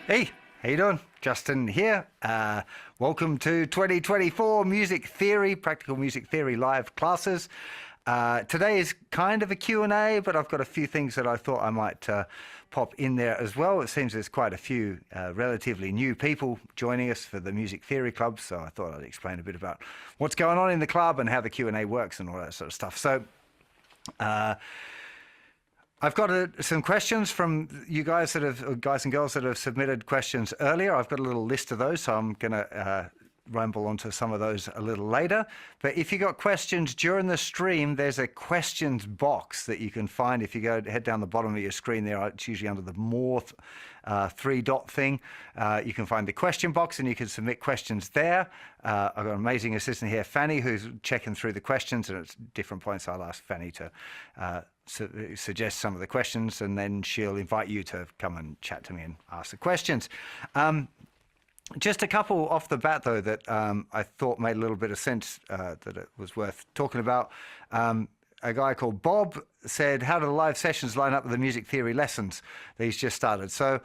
Hey, how you doing? Justin here. Welcome to 2024 Music Theory, Practical Music Theory live classes. Today is kind of a Q&A, but I've got a few things that I thought I might pop in there as well. It seems there's quite a few relatively new people joining us for the Music Theory Club, so I thought I'd explain a bit about what's going on in the club and how the Q&A works and all that sort of stuff. So I've got some questions from you guys guys and girls that have submitted questions earlier. I've got a little list of those, so I'm going to ramble onto some of those a little later. But if you got questions during the stream, there's a questions box that you can find. If you head down the bottom of your screen there, it's usually under the more three-dot thing. You can find the question box and you can submit questions there. I've got an amazing assistant here, Fanny, who's checking through the questions, and at different points I'll ask Fanny to suggest some of the questions, and then she'll invite you to come and chat to me and ask the questions. Just a couple off the bat, though, that I thought made a little bit of sense, that it was worth talking about. A guy called Bob said, how do the live sessions line up with the music theory lessons that he's just started? So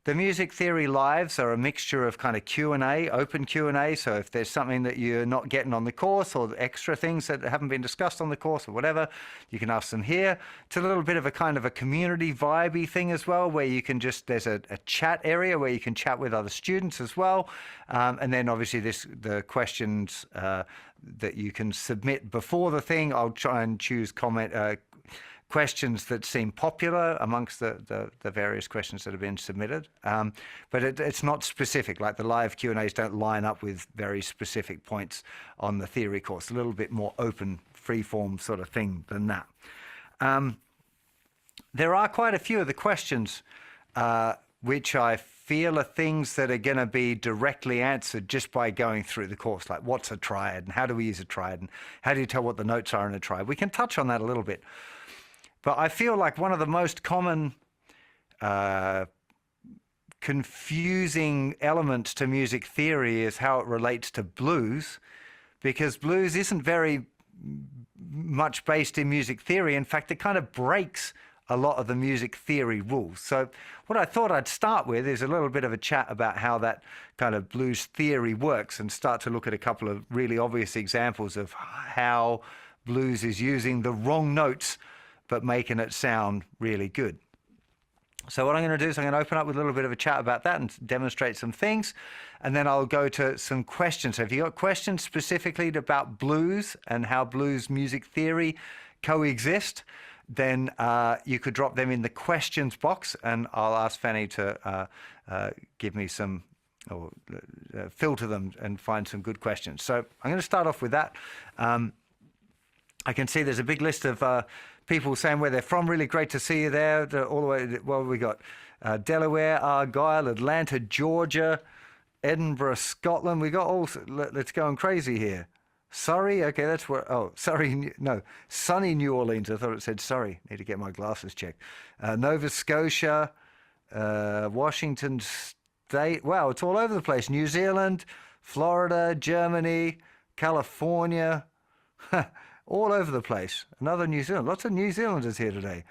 the music theory lives are a mixture of kind of Q&A, open Q&A. So if there's something that you're not getting on the course, or extra things that haven't been discussed on the course or whatever, you can ask them here. It's a little bit of a kind of a community vibey thing as well, where you can there's a chat area where you can chat with other students as well. And then obviously the questions that you can submit before the thing, I'll try and choose questions that seem popular amongst the various questions that have been submitted. But it's not specific, like the live Q&As don't line up with very specific points on the theory course. A little bit more open, free-form sort of thing than that. There are quite a few of the questions which I feel are things that are going to be directly answered just by going through the course, like what's a triad and how do we use a triad and how do you tell what the notes are in a triad. We can touch on that a little bit. But I feel like one of the most common confusing elements to music theory is how it relates to blues, because blues isn't very much based in music theory. In fact, it kind of breaks a lot of the music theory rules. So what I thought I'd start with is a little bit of a chat about how that kind of blues theory works, and start to look at a couple of really obvious examples of how blues is using the wrong notes but making it sound really good. So what I'm going to do is I'm going to open up with a little bit of a chat about that and demonstrate some things, and then I'll go to some questions. So if you've got questions specifically about blues and how blues music theory coexist, then you could drop them in the questions box, and I'll ask Fanny to give me some, or filter them and find some good questions. So I'm going to start off with that. I can see there's a big list of people saying where they're from. Really great to see you there. All the way, well, we got Delaware, Argyle, Atlanta, Georgia, Edinburgh, Scotland. We got all, let's go on crazy here. Surrey, okay, that's where, oh, Surrey, no, sunny New Orleans. I thought it said Surrey. Need to get my glasses checked. Nova Scotia, Washington State. Wow, it's all over the place. New Zealand, Florida, Germany, California. All over the place. Another New Zealand. Lots of New Zealanders here today.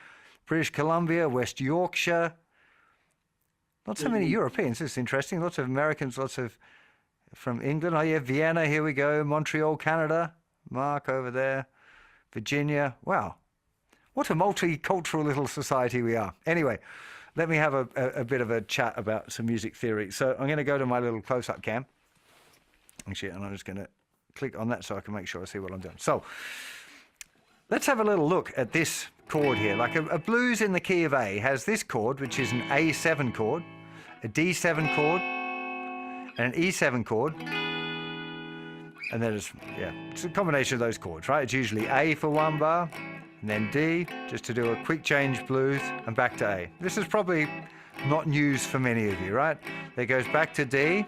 British Columbia, West Yorkshire. Not so many Europeans. This is interesting. Lots of Americans, lots of from England. Oh, yeah, Vienna. Here we go. Montreal, Canada. Mark over there. Virginia. Wow. What a multicultural little society we are. Anyway, let me have a bit of a chat about some music theory. So I'm going to go to my little close-up cam. Actually, and I'm just going to click on that so I can make sure I see what I'm doing. So let's have a little look at this chord here. Like a blues in the key of A has this chord, which is an A7 chord, a D7 chord, and an E7 chord. And then it's a combination of those chords, right? It's usually A for one bar, and then D, just to do a quick change blues, and back to A. This is probably not news for many of you, right? It goes back to D,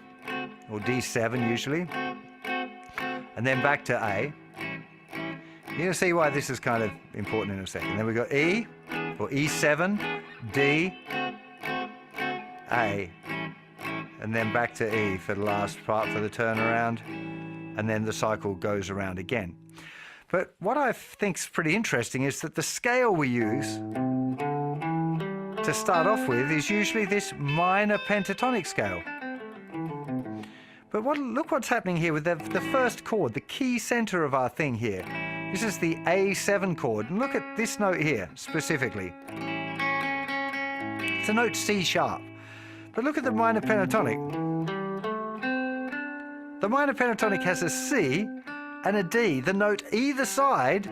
or D7 usually, and then back to A. You're going to see why this is kind of important in a second. Then we've got E, or E7, D, A, and then back to E for the last part for the turnaround, and then the cycle goes around again. But what I think is pretty interesting is that the scale we use to start off with is usually this minor pentatonic scale. But look what's happening here with the first chord, the key center of our thing here. This is the A7 chord. And look at this note here, specifically. It's a note C sharp. But look at the minor pentatonic. The minor pentatonic has a C and a D, the note either side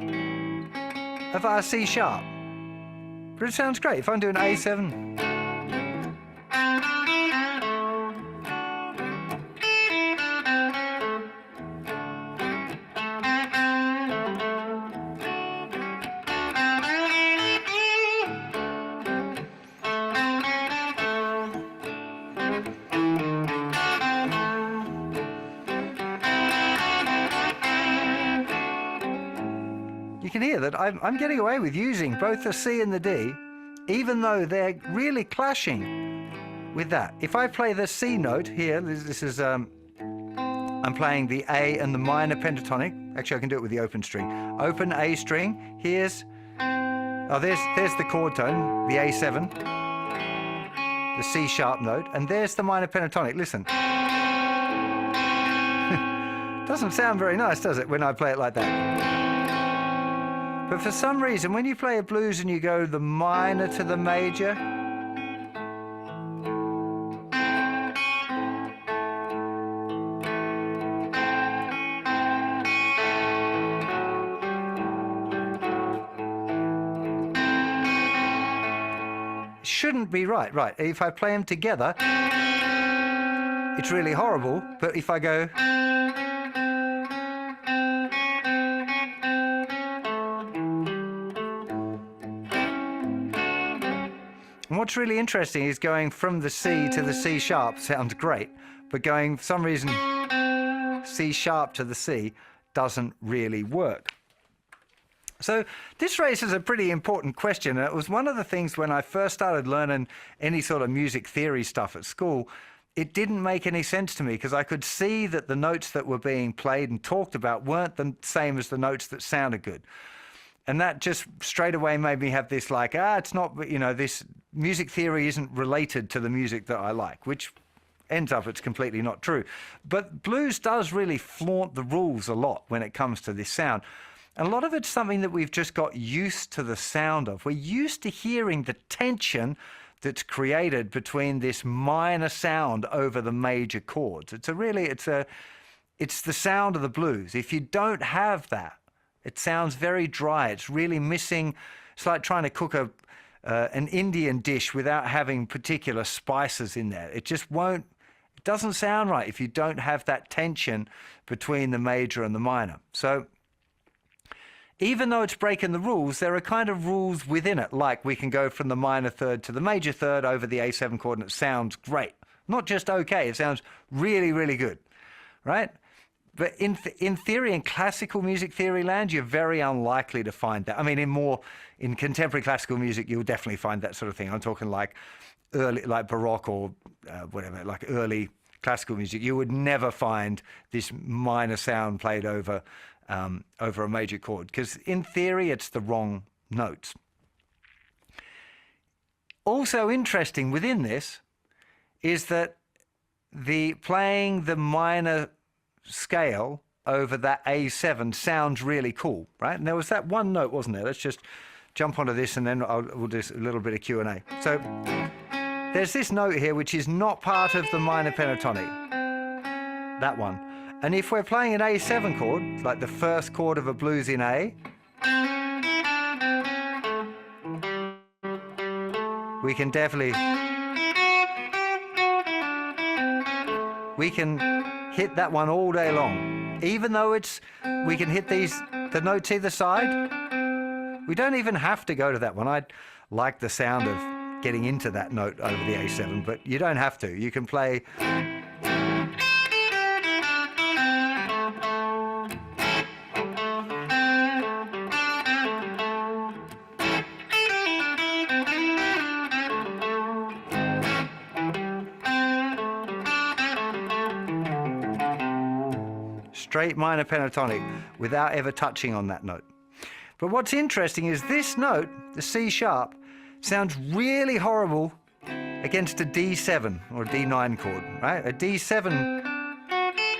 of our C sharp. But it sounds great. If I'm doing A7. You can hear that I'm getting away with using both the C and the D, even though they're really clashing with that. If I play the C note here, this is, I'm playing the A and the minor pentatonic. Actually, I can do it with the open string. Open A string, there's the chord tone, the A7, the C sharp note, and there's the minor pentatonic. Listen. Doesn't sound very nice, does it, when I play it like that? But for some reason, when you play a blues and you go the minor to the major, it shouldn't be right. Right, if I play them together, it's really horrible, but if I go... And what's really interesting is going from the C to the C sharp sounds great, but going, for some reason, C sharp to the C doesn't really work. So this raises a pretty important question, and it was one of the things when I first started learning any sort of music theory stuff at school. It didn't make any sense to me because I could see that the notes that were being played and talked about weren't the same as the notes that sounded good. And that just straight away made me have this like, it's not, this music theory isn't related to the music that I like, which ends up it's completely not true. But blues does really flaunt the rules a lot when it comes to this sound. And a lot of it's something that we've just got used to the sound of. We're used to hearing the tension that's created between this minor sound over the major chords. It's the sound of the blues. If you don't have that, it sounds very dry. It's really missing. It's like trying to cook an Indian dish without having particular spices in there. It just won't. It doesn't sound right if you don't have that tension between the major and the minor. So even though it's breaking the rules, there are kind of rules within it. Like we can go from the minor third to the major third over the A7 chord, and it sounds great. Not just okay. It sounds really, really good, right? But in theory, in classical music theory land, you're very unlikely to find that. I mean, in contemporary classical music, you'll definitely find that sort of thing. I'm talking like early, like Baroque or whatever, like early classical music. You would never find this minor sound played over a major chord because in theory, it's the wrong notes. Also interesting within this is that playing the minor scale over that A7 sounds really cool, right? And there was that one note, wasn't there? Let's just jump onto this and then we'll do a little bit of Q&A. So there's this note here which is not part of the minor pentatonic, that one. And if we're playing an A7 chord, like the first chord of a blues in A, we can hit that one all day long. Even though we can hit the notes either side, we don't even have to go to that one. I like the sound of getting into that note over the A7, but you don't have to. You can play... straight minor pentatonic without ever touching on that note. But what's interesting is this note, the C sharp, sounds really horrible against a D7 or a D9 chord, right? A D7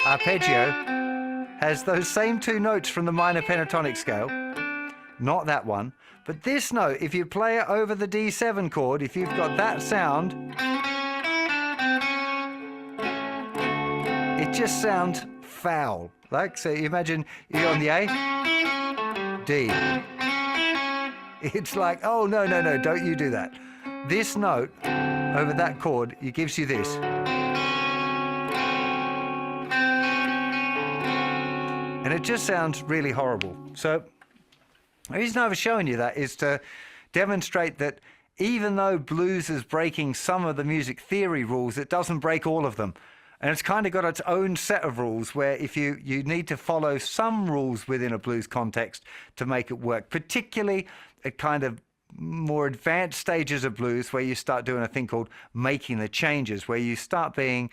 arpeggio has those same two notes from the minor pentatonic scale, not that one, but this note, if you play it over the D7 chord, if you've got that sound, it just sounds foul. Like, so you imagine you're on the A, D. It's like, oh, no, no, no, don't you do that. This note over that chord, it gives you this. And it just sounds really horrible. So the reason I was showing you that is to demonstrate that even though blues is breaking some of the music theory rules, it doesn't break all of them. And it's kind of got its own set of rules where if you need to follow some rules within a blues context to make it work, particularly at kind of more advanced stages of blues where you start doing a thing called making the changes, where you start being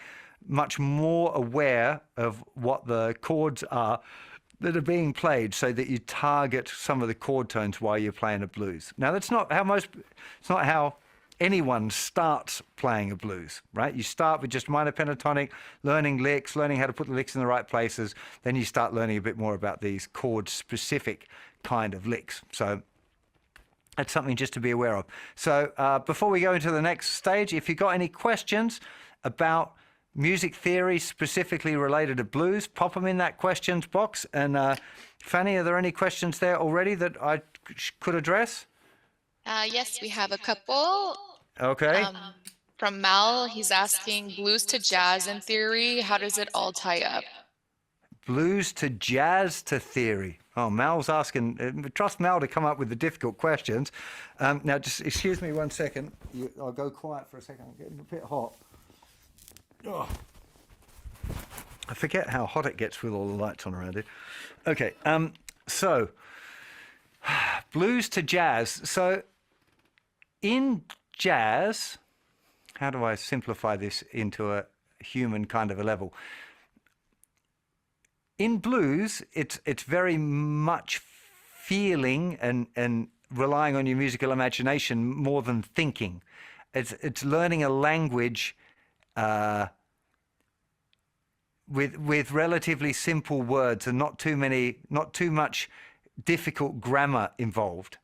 much more aware of what the chords are that are being played so that you target some of the chord tones while you're playing a blues. Now, it's not how anyone starts playing a blues, right? You start with just minor pentatonic, learning licks, learning how to put the licks in the right places. Then you start learning a bit more about these chord-specific kind of licks. So that's something just to be aware of. So before we go into the next stage, if you've got any questions about music theory specifically related to blues, pop them in that questions box. And Fanny, are there any questions there already that I could address? Yes, we have a couple. Okay. From Mal, he's asking blues to jazz in theory. How does it all tie up? Blues to jazz to theory. Oh, Mal's asking, trust Mal to come up with the difficult questions. Now, just excuse me one second. I'll go quiet for a second. I'm getting a bit hot. Oh. I forget how hot it gets with all the lights on around it. Okay, so blues to jazz. So in jazz, how do I simplify this into a human kind of a level? In blues, it's very much feeling and relying on your musical imagination more than thinking. It's learning a language with relatively simple words and not too much difficult grammar involved.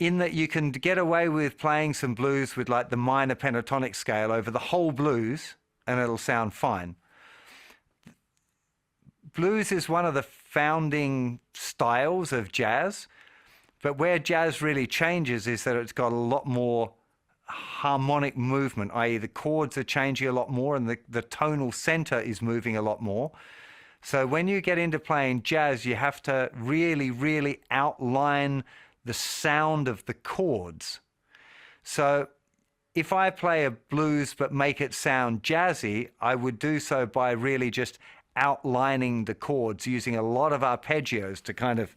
In that you can get away with playing some blues with like the minor pentatonic scale over the whole blues and it'll sound fine. Blues is one of the founding styles of jazz, but where jazz really changes is that it's got a lot more harmonic movement, i.e. the chords are changing a lot more and the tonal center is moving a lot more. So when you get into playing jazz, you have to really, really outline the sound of the chords. So if I play a blues but make it sound jazzy, I would do so by really just outlining the chords, using a lot of arpeggios to kind of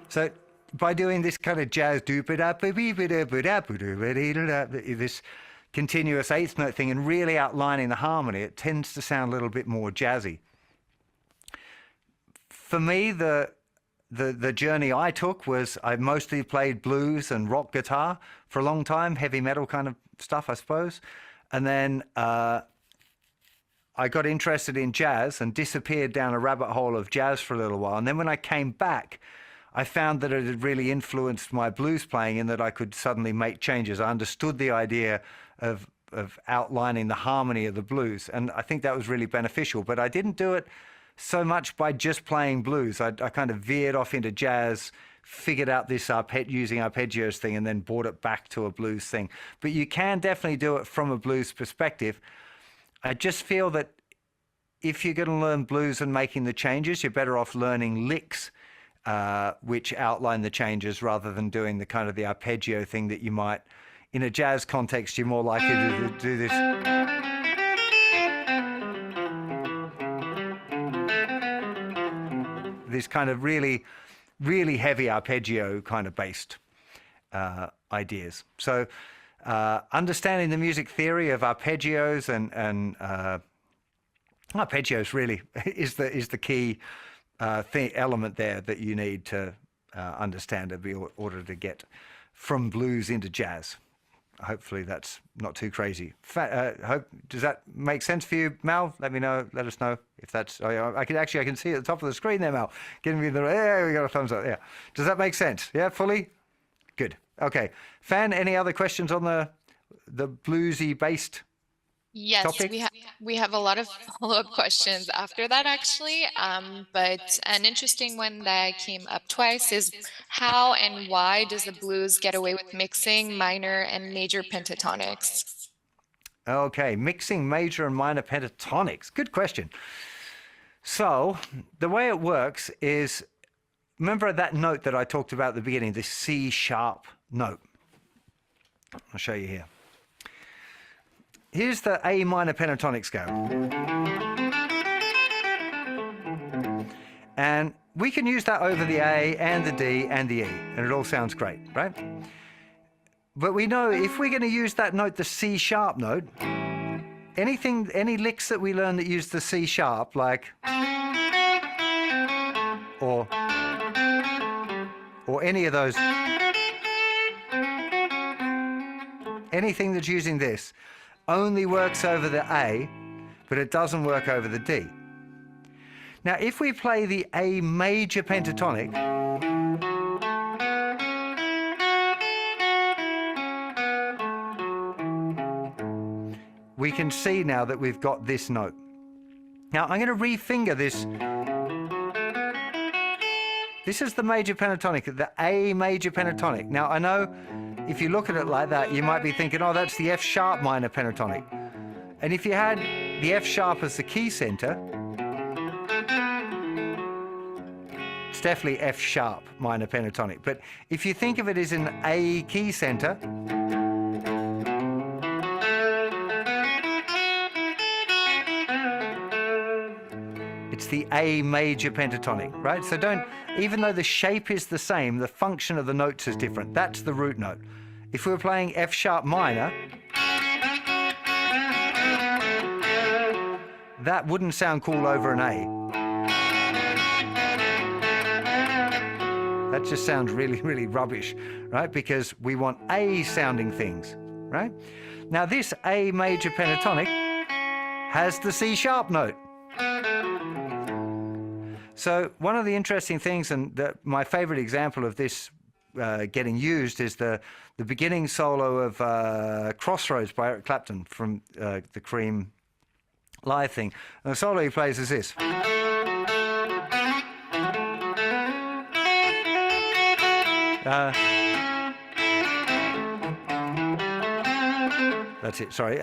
so by doing this kind of jazz, this continuous eighth note thing and really outlining the harmony, it tends to sound a little bit more jazzy. For me, the journey I took was I mostly played blues and rock guitar for a long time, heavy metal kind of stuff, I suppose. And then I got interested in jazz and disappeared down a rabbit hole of jazz for a little while. And then when I came back, I found that it had really influenced my blues playing in that I could suddenly make changes. I understood the idea of outlining the harmony of the blues, and I think that was really beneficial. But I didn't do it so much by just playing blues. I kind of veered off into jazz, figured out this using arpeggios thing, and then brought it back to a blues thing. But you can definitely do it from a blues perspective. I just feel that if you're going to learn blues and making the changes, you're better off learning licks which outline the changes rather than doing the kind of the arpeggio thing that you might, in a jazz context, you're more likely to do this. this kind of really, really heavy arpeggio kind of based ideas. So understanding the music theory of arpeggios and arpeggios really is the key element there that you need to understand in order to get from blues into jazz. Hopefully that's not too crazy. Does that make sense for you, Mal? Let me know. Let us know if that's. I can see at the top of the screen there, Mal. Giving me the. Yeah, we got a thumbs up. Yeah. Does that make sense? Yeah, fully. Good. Okay. Fan, any other questions on the bluesy based Yes, topic? we have a lot of follow-up questions after that, actually. But an interesting one that came up twice is how and why does the blues get away with mixing minor and major pentatonics? Okay, mixing major and minor pentatonics. Good question. So the way it works is, remember that note that I talked about at the beginning, the C sharp note. I'll show you here. Here's the A minor pentatonic scale. And we can use that over the A and the D and the E, and it all sounds great, right? But we know if we're going to use that note, the C sharp note, any licks that we learn that use the C sharp, like, or any of those, anything that's using this, only works over the A, but it doesn't work over the D. Now, if we play the A major pentatonic, we can see now that we've got this note. Now, I'm going to refinger this. This is the major pentatonic, the A major pentatonic. Now, I know if you look at it like that, you might be thinking, oh, that's the F sharp minor pentatonic. And if you had the F sharp as the key center, it's definitely F sharp minor pentatonic. But if you think of it as an A key center, it's the A major pentatonic, right? So even though the shape is the same, the function of the notes is different. That's the root note. If we were playing F sharp minor, that wouldn't sound cool over an A. That just sounds really, really rubbish, right? Because we want A sounding things, right? Now this A major pentatonic has the C sharp note. So one of the interesting things, and my favorite example of this getting used, is the beginning solo of Crossroads by Eric Clapton from the Cream live thing. And the solo he plays is this. That's it, sorry.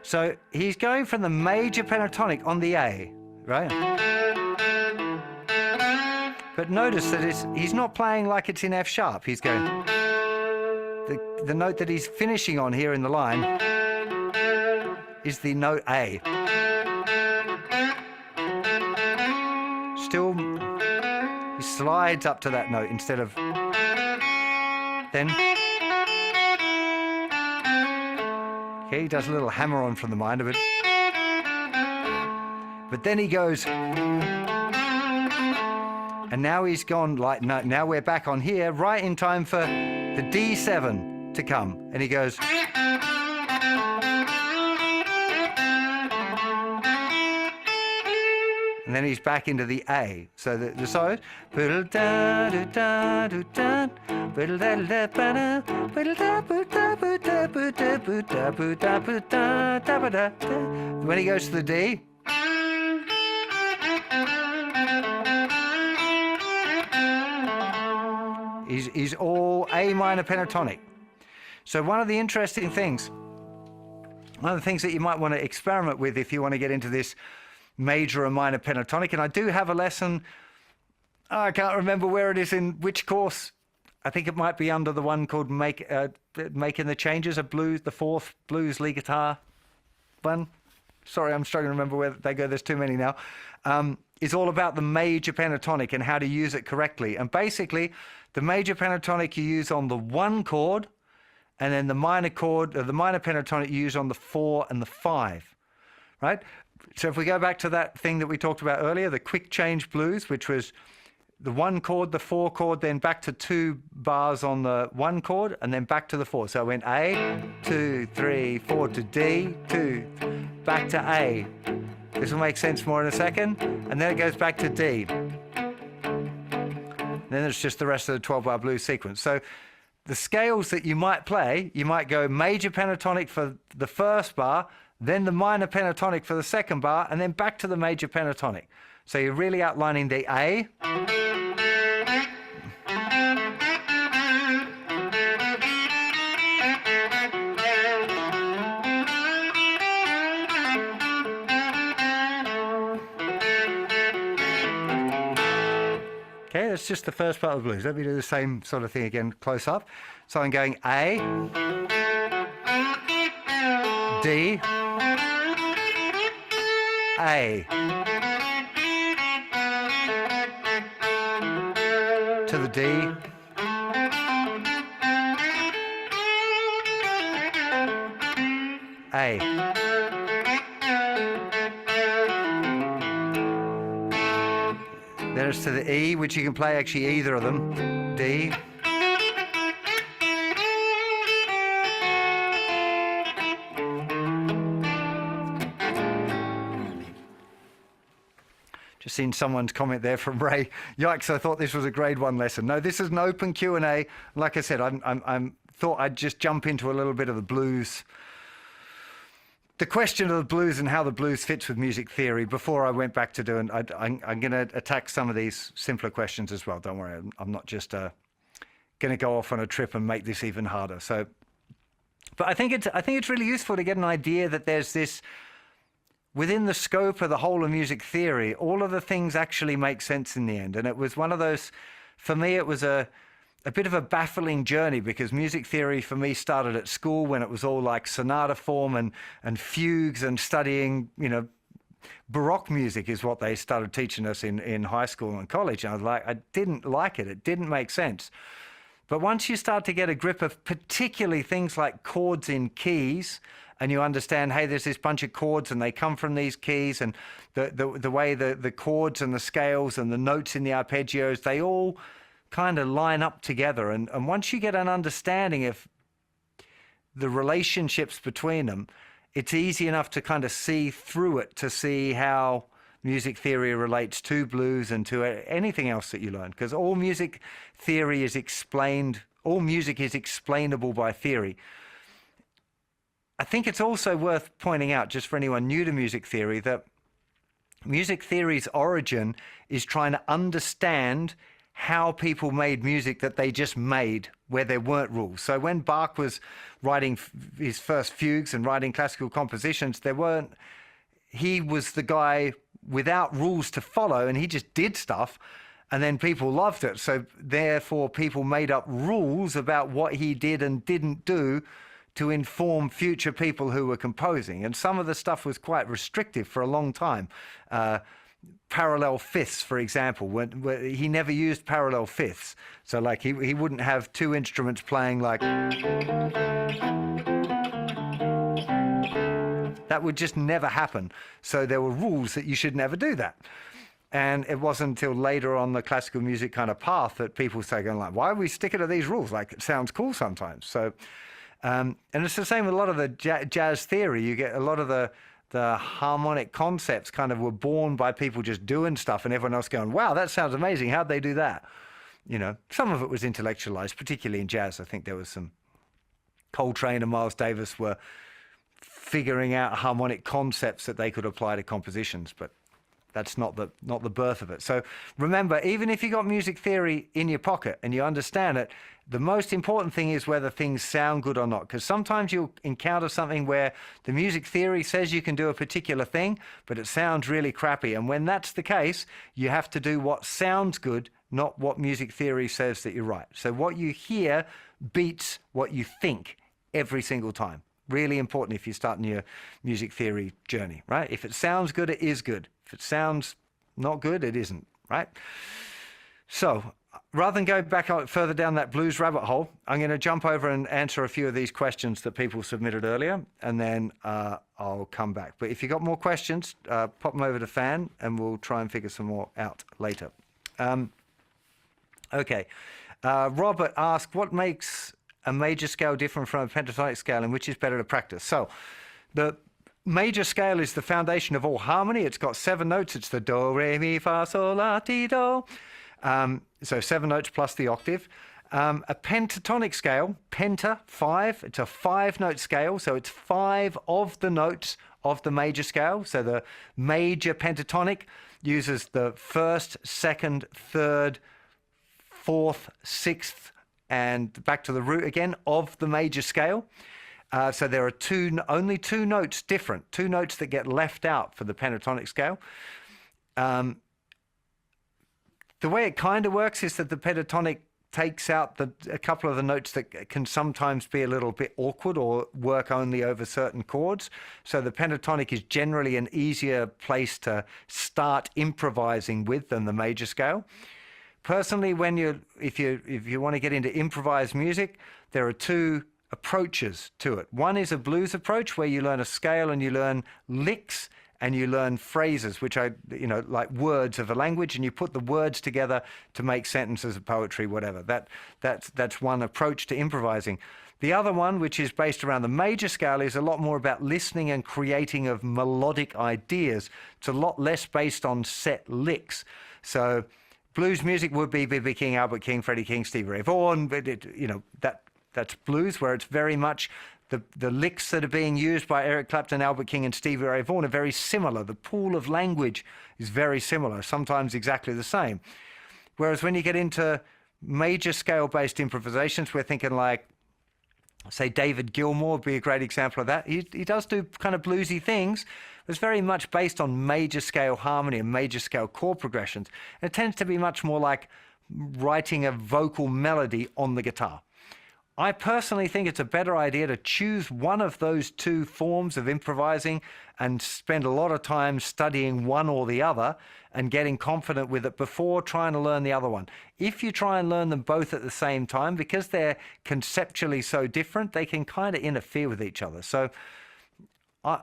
So he's going from the major pentatonic on the A, right? But notice that he's not playing like it's in F sharp. He's going, the note that he's finishing on here in the line is the note A. Still, he slides up to that note instead of then. Okay, he does a little hammer on from the minor, but then he goes, and now he's gone like, no, now we're back on here, right in time for the D7 to come, and he goes, and then he's back into the A. So the solo is, when he goes to the D, he's all A minor pentatonic. So one of the interesting things, one of the things that you might want to experiment with if you want to get into this major and minor pentatonic, and I do have a lesson, I can't remember where it is in which course, I think it might be under the one called Making the Changes, the fourth blues lead guitar one. Sorry, I'm struggling to remember where they go. There's too many now. Is all about the major pentatonic and how to use it correctly. And basically, the major pentatonic you use on the 1 chord, and then the minor pentatonic you use on the 4 and the 5, right? So if we go back to that thing that we talked about earlier, the quick change blues, which was the 1 chord, the 4 chord, then back to 2 bars on the 1 chord, and then back to the 4. So I went A, 2, 3, 4 to D, 2, back to A. This will make sense more in a second. And then it goes back to D. Then it's just the rest of the 12-bar blues sequence. So the scales that you might play, you might go major pentatonic for the first bar, then the minor pentatonic for the second bar, and then back to the major pentatonic. So you're really outlining the A. Okay, that's just the first part of the blues. Let me do the same sort of thing again, close up. So I'm going A, D, A, to the D, A. Then it's to the E, which you can play actually either of them. D. Just seen someone's comment there from Ray. Yikes, I thought this was a grade 1 lesson. No, this is an open Q&A. Like I said, I thought I'd just jump into a little bit of the blues. The question of the blues and how the blues fits with music theory before I went back to doing, I'm going to attack some of these simpler questions as well. Don't worry, I'm not just going to go off on a trip and make this even harder. So, but I think it's really useful to get an idea that there's this, within the scope of the whole of music theory, all of the things actually make sense in the end. And it was one of those, for me, it was a bit of a baffling journey, because music theory for me started at school when it was all like sonata form and fugues and studying, Baroque music is what they started teaching us in high school and college. And I didn't like it. It didn't make sense. But once you start to get a grip of particularly things like chords in keys, and you understand, hey, there's this bunch of chords and they come from these keys, and the way the chords and the scales and the notes in the arpeggios, they all kind of line up together. And once you get an understanding of the relationships between them, it's easy enough to kind of see through it, to see how music theory relates to blues and to anything else that you learn. Because all music theory is explained, all music is explainable by theory. I think it's also worth pointing out, just for anyone new to music theory, that music theory's origin is trying to understand how people made music that they just made, where there weren't rules. So when Bach was writing his first fugues and writing classical compositions, he was the guy without rules to follow, and he just did stuff, and then people loved it. So therefore people made up rules about what he did and didn't do to inform future people who were composing. And some of the stuff was quite restrictive for a long time. Parallel fifths, for example, when he never used parallel fifths. So like he wouldn't have 2 instruments playing like... That would just never happen. So there were rules that you should never do that. And it wasn't until later on the classical music kind of path that people started going like, why are we sticking to these rules? Like, it sounds cool sometimes. So, and it's the same with a lot of the jazz theory. You get a lot of the harmonic concepts kind of were born by people just doing stuff and everyone else going, wow, that sounds amazing. How'd they do that? Some of it was intellectualized, particularly in jazz. I think there was some Coltrane and Miles Davis were figuring out harmonic concepts that they could apply to compositions. But That's not the birth of it. So remember, even if you got music theory in your pocket and you understand it, the most important thing is whether things sound good or not. Because sometimes you'll encounter something where the music theory says you can do a particular thing, but it sounds really crappy. And when that's the case, you have to do what sounds good, not what music theory says that you're right. So what you hear beats what you think every single time. Really important if you're starting your music theory journey, right? If it sounds good, it is good. If it sounds not good, it isn't, right? So rather than go back further down that blues rabbit hole, I'm going to jump over and answer a few of these questions that people submitted earlier, and then I'll come back. But if you've got more questions, pop them over to Fan, and we'll try and figure some more out later. Okay. Robert asked, what makes a major scale different from a pentatonic scale, and which is better to practice? So the major scale is the foundation of all harmony. It's got 7 notes. It's the do, re, mi, fa, sol, la, ti, do. So 7 notes plus the octave. A pentatonic scale, penta, 5. It's a 5-note scale. So it's 5 of the notes of the major scale. So the major pentatonic uses the 1st, 2nd, 3rd, 4th, 6th, and back to the root again of the major scale. So there are only 2 notes different, 2 notes that get left out for the pentatonic scale. The way it kind of works is that the pentatonic takes out a couple of the notes that can sometimes be a little bit awkward or work only over certain chords. So the pentatonic is generally an easier place to start improvising with than the major scale. Personally, if you want to get into improvised music, there are 2 approaches to it. One is a blues approach where you learn a scale and you learn licks and you learn phrases, which are, like words of a language, and you put the words together to make sentences of poetry, whatever. That's one approach to improvising. The other one, which is based around the major scale, is a lot more about listening and creating of melodic ideas. It's a lot less based on set licks. So blues music would be B.B. King, Albert King, Freddie King, Stevie Ray Vaughan, but that's blues, where it's very much the licks that are being used by Eric Clapton, Albert King, and Stevie Ray Vaughan are very similar. The pool of language is very similar, sometimes exactly the same. Whereas when you get into major scale-based improvisations, we're thinking like, say, David Gilmour would be a great example of that. He does do kind of bluesy things. It's very much based on major scale harmony and major scale chord progressions. And it tends to be much more like writing a vocal melody on the guitar. I personally think it's a better idea to choose one of those 2 forms of improvising and spend a lot of time studying one or the other and getting confident with it before trying to learn the other one. If you try and learn them both at the same time, because they're conceptually so different, they can kind of interfere with each other. So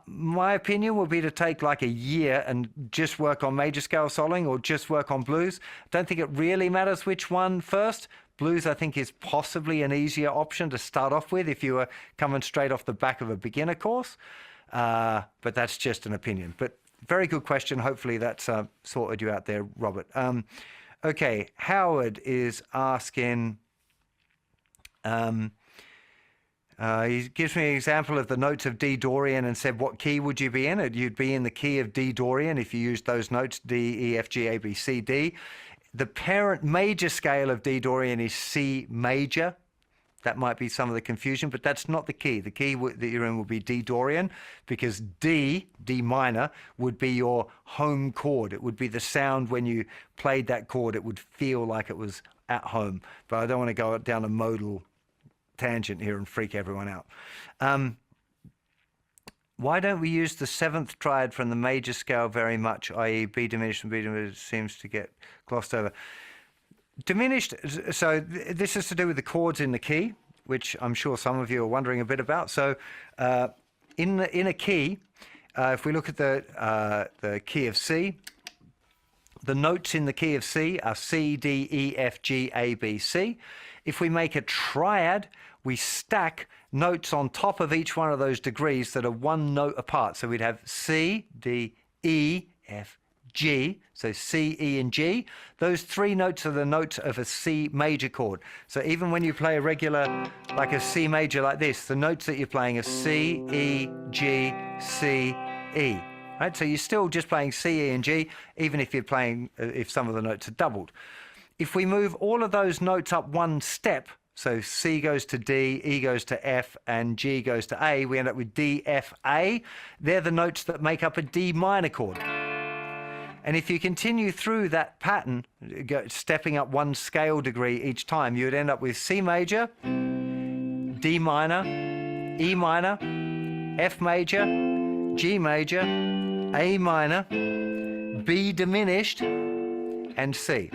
my opinion would be to take like a year and just work on major scale soloing or just work on blues. I don't think it really matters which one first. Blues, I think, is possibly an easier option to start off with if you were coming straight off the back of a beginner course. But that's just an opinion. But very good question. Hopefully that's sorted you out there, Robert. Okay, Howard is asking... he gives me an example of the notes of D Dorian and said, what key would you be in? You'd be in the key of D Dorian if you used those notes, D, E, F, G, A, B, C, D. The parent major scale of D Dorian is C major. That might be some of the confusion, but that's not the key. The key that you're in will be D Dorian, because D minor, would be your home chord. It would be the sound when you played that chord. It would feel like it was at home. But I don't want to go down a modal tangent here and freak everyone out. Why don't we use the 7th triad from the major scale very much, i.e. B diminished and B diminished seems to get glossed over? Diminished, so this is to do with the chords in the key, which I'm sure some of you are wondering a bit about. So in a key, if we look at the key of C, the notes in the key of C are C, D, E, F, G, A, B, C. If we make a triad, we stack notes on top of each one of those degrees that are 1 note apart. So we'd have C, D, E, F, G. So C, E, and G. Those 3 notes are the notes of a C major chord. So even when you play a regular, like a C major like this, the notes that you're playing are C, E, G, C, E. right? So you're still just playing C, E, and G, even if you're playing, if some of the notes are doubled. If we move all of those notes up one step, so C goes to D, E goes to F, and G goes to A, we end up with D, F, A. They're the notes that make up a D minor chord. And if you continue through that pattern, stepping up one scale degree each time, you would end up with C major, D minor, E minor, F major, G major, A minor, B diminished, and C.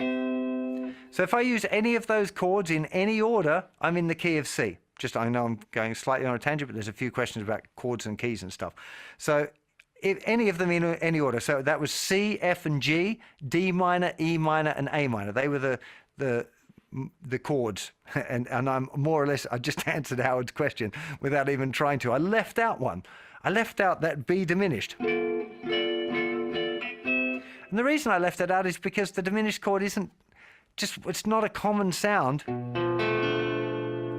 So if I use any of those chords in any order, I'm in the key of C. Just, I know I'm going slightly on a tangent, but there's a few questions about chords and keys and stuff. So if any of them in any order. So that was C, F, and G, D minor, E minor, and A minor. They were the chords. And I'm more or less, I just answered Howard's question without even trying to. I left out one. I left out that B diminished. And the reason I left it out is because the diminished chord isn't just, it's not a common sound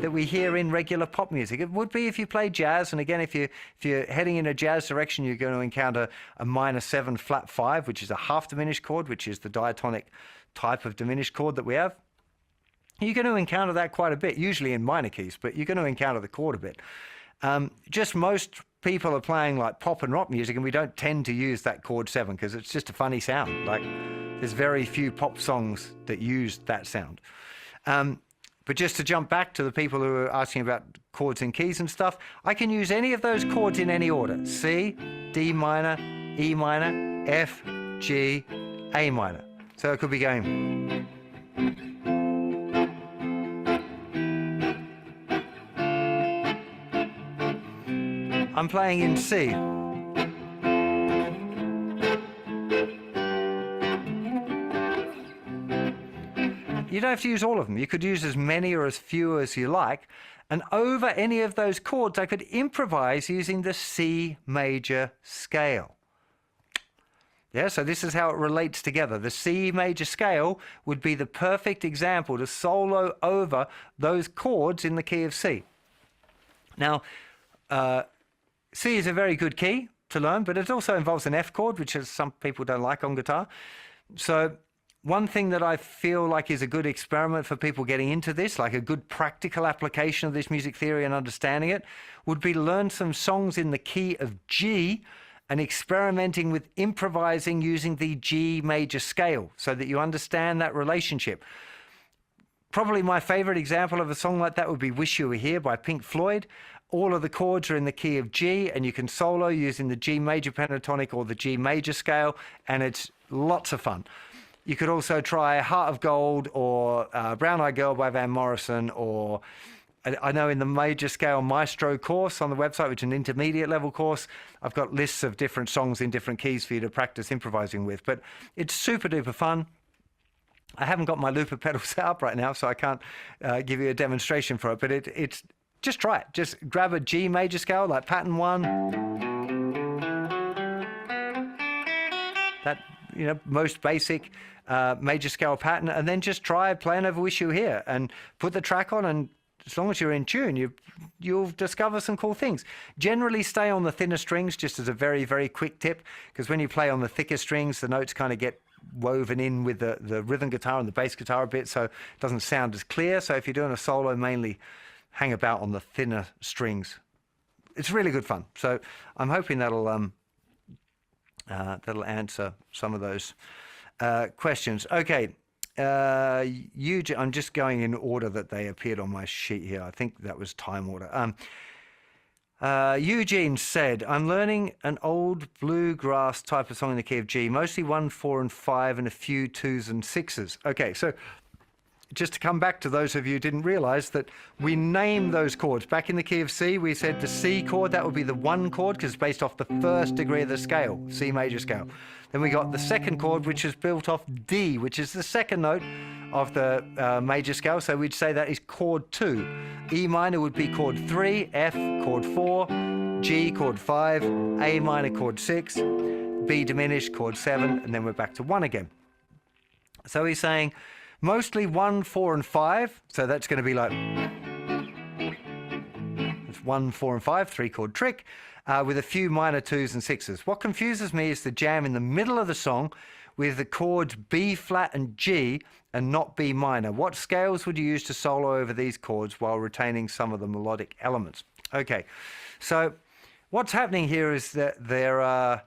that we hear in regular pop music. It would be if you play jazz, and again, if you're heading in a jazz direction, you're going to encounter a minor 7 flat 5, which is a half diminished chord, which is the diatonic type of diminished chord that we have. You're going to encounter that quite a bit, usually in minor keys, but you're going to encounter the chord a bit. Just most people are playing like pop and rock music, and we don't tend to use that chord 7 because it's just a funny sound. Like, there's very few pop songs that use that sound. But just to jump back to the people who are asking about chords and keys and stuff, I can use any of those chords in any order. C, D minor, E minor, F, G, A minor. So it could be going. I'm playing in C. You don't have to use all of them. You could use as many or as few as you like. And over any of those chords, I could improvise using the C major scale. Yeah, so this is how it relates together. The C major scale would be the perfect example to solo over those chords in the key of C. Now, C is a very good key to learn, but it also involves an F chord, which is, some people don't like on guitar. So one thing that I feel like is a good experiment for people getting into this, like a good practical application of this music theory and understanding it, would be to learn some songs in the key of G and experimenting with improvising using the G major scale so that you understand that relationship. Probably my favorite example of a song like that would be Wish You Were Here by Pink Floyd. All of the chords are in the key of G, and you can solo using the G major pentatonic or the G major scale, and it's lots of fun. You could also try Heart of Gold or Brown Eyed Girl by Van Morrison, or I know in the major scale Maestro course on the website, which is an intermediate level course, I've got lists of different songs in different keys for you to practice improvising with. But it's super duper fun. I haven't got my looper pedals out right now, so I can't give you a demonstration for it, but it's just try it. Just grab a G major scale like pattern 1. That, you know, most basic major scale pattern, and then just try playing over Wish You Were Here and put the track on, and as long as you're in tune, you'll discover some cool things. Generally stay on the thinner strings, just as a very, very quick tip, because when you play on the thicker strings, the notes kind of get woven in with the rhythm guitar and the bass guitar a bit, so it doesn't sound as clear. So if you're doing a solo, mainly hang about on the thinner strings. It's really good fun. So I'm hoping that'll answer some of those questions. Okay, Eugene, I'm just going in order that they appeared on my sheet here. I think that was time order. Eugene said, I'm learning an old bluegrass type of song in the key of G, mostly 1, 4, and 5, and a few 2s and 6s. Okay, so just to come back to those of you who didn't realize that we name those chords. Back in the key of C, we said the C chord, that would be the 1 chord because it's based off the first degree of the scale, C major scale. Then we got the 2nd chord, which is built off D, which is the 2nd note of the major scale. So we'd say that is chord 2. E minor would be chord 3, F chord 4, G chord 5, A minor chord 6, B diminished chord 7, and then we're back to 1 again. So he's saying mostly 1, 4, and 5. So that's going to be like 1, 4, and 5, 3-chord trick, with a few minor 2s and 6s. What confuses me is the jam in the middle of the song with the chords B flat and G and not B minor. What scales would you use to solo over these chords while retaining some of the melodic elements? Okay, so what's happening here is that there are,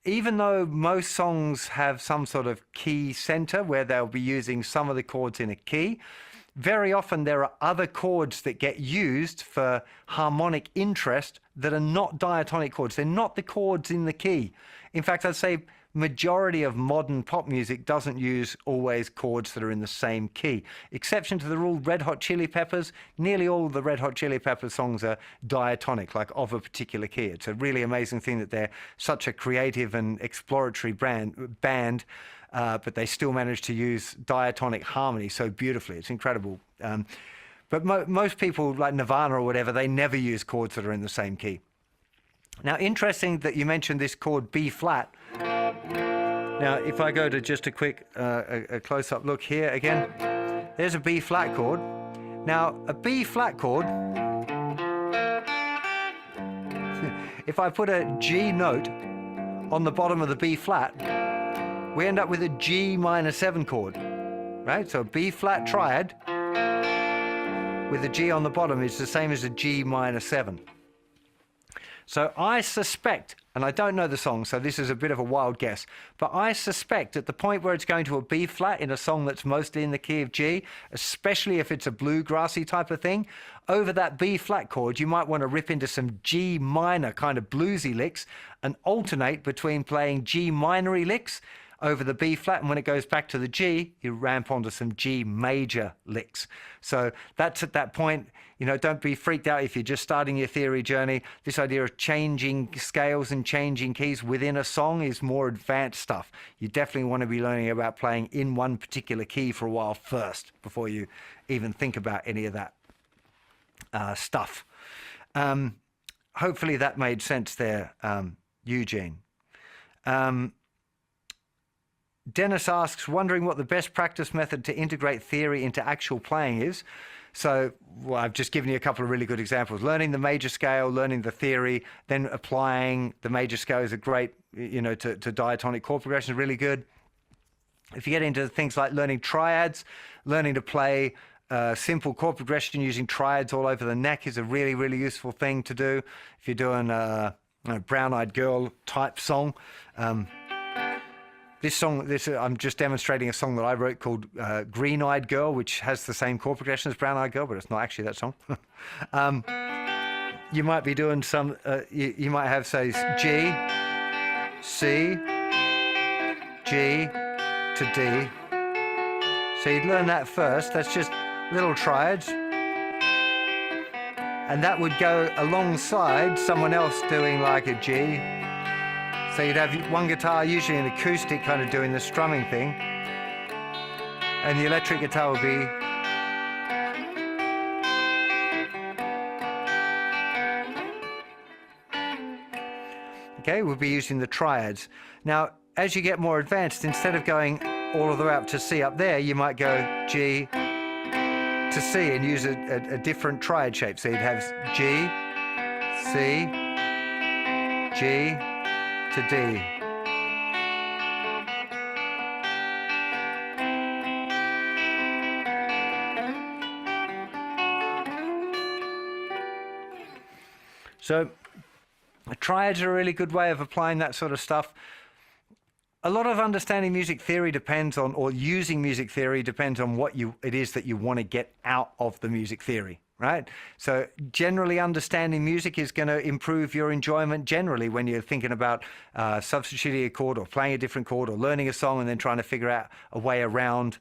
even though most songs have some sort of key center where they'll be using some of the chords in a key, very often there are other chords that get used for harmonic interest that are not diatonic chords. They're not the chords in the key. In fact, I'd say majority of modern pop music doesn't use always chords that are in the same key. Exception to the rule, Red Hot Chili Peppers, nearly all of the Red Hot Chili Peppers songs are diatonic, like of a particular key. It's a really amazing thing that they're such a creative and exploratory band, but they still manage to use diatonic harmony so beautifully. It's incredible. But most people, like Nirvana or whatever, they never use chords that are in the same key. Now, interesting that you mentioned this chord B flat. Now, if I go to just a quick a close-up look here again, there's a B flat chord. Now, a B flat chord, if I put a G note on the bottom of the B flat, we end up with a G minor 7 chord, right? So a B flat triad with a G on the bottom is the same as a G minor 7. So I suspect, and I don't know the song, so this is a bit of a wild guess, but I suspect at the point where it's going to a B flat in a song that's mostly in the key of G, especially if it's a bluegrassy type of thing, over that B flat chord, you might want to rip into some G minor kind of bluesy licks and alternate between playing G minory licks over the B flat, and when it goes back to the G, you ramp onto some G major licks. So that's at that point, you know, don't be freaked out if you're just starting your theory journey. This idea of changing scales and changing keys within a song is more advanced stuff. You definitely want to be learning about playing in one particular key for a while first before you even think about any of that stuff. Hopefully that made sense there, Eugene. Dennis asks, wondering what the best practice method to integrate theory into actual playing is. So, well, I've just given you a couple of really good examples. Learning the major scale, learning the theory, then applying the major scale is a great, you know, to diatonic chord progression is really good. If you get into things like learning triads, learning to play simple chord progression using triads all over the neck is a really, really useful thing to do. If you're doing a brown-eyed girl type song, this song, I'm just demonstrating a song that I wrote called Green-Eyed Girl, which has the same chord progression as Brown-Eyed Girl, but it's not actually that song. You might be doing some, you might have, say, G, C, G to D. So you'd learn that first. That's just little triads. And that would go alongside someone else doing like a G. So you'd have one guitar, usually an acoustic, kind of doing the strumming thing. And the electric guitar would be... Okay, we'll be using the triads. Now, as you get more advanced, instead of going all the way up to C up there, you might go G to C and use a different triad shape. So you'd have G, C, G, to D. So triads are a really good way of applying that sort of stuff. A lot of understanding music theory depends on, or using music theory depends on what it is that you want to get out of the music theory. Right? So generally understanding music is going to improve your enjoyment generally when you're thinking about substituting a chord or playing a different chord or learning a song and then trying to figure out a way around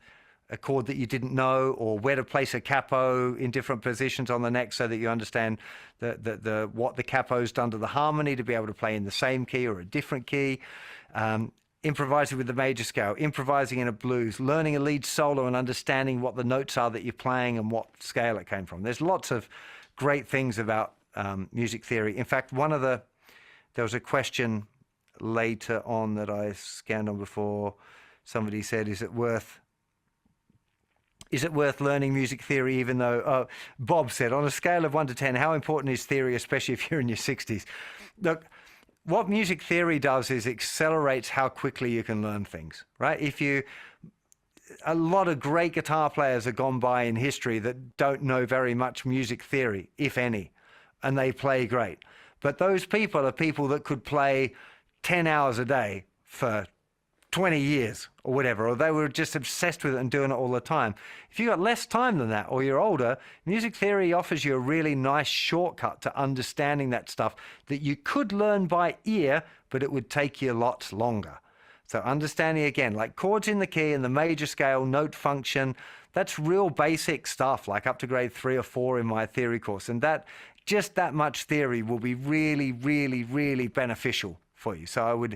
a chord that you didn't know, or where to place a capo in different positions on the neck so that you understand what the capo's done to the harmony to be able to play in the same key or a different key. Improvising with the major scale, improvising in a blues, learning a lead solo and understanding what the notes are that you're playing and what scale it came from. There's lots of great things about music theory. In fact, there was a question later on that I scanned on before. Somebody said, is it worth Is it worth learning music theory even though, Bob said, on a scale of 1 to 10, how important is theory, especially if you're in your 60s? Look, what music theory does is accelerates how quickly you can learn things, right? A lot of great guitar players have gone by in history that don't know very much music theory, if any, and they play great. But those people are people that could play 10 hours a day for 20 years or whatever, or they were just obsessed with it and doing it all the time. If you've got less time than that, or you're older, music theory offers you a really nice shortcut to understanding that stuff that you could learn by ear, but it would take you lots longer. So understanding, again, like chords in the key and the major scale, note function, that's real basic stuff, like up to grade 3 or 4 in my theory course. And just that much theory will be really, really, really beneficial for you. So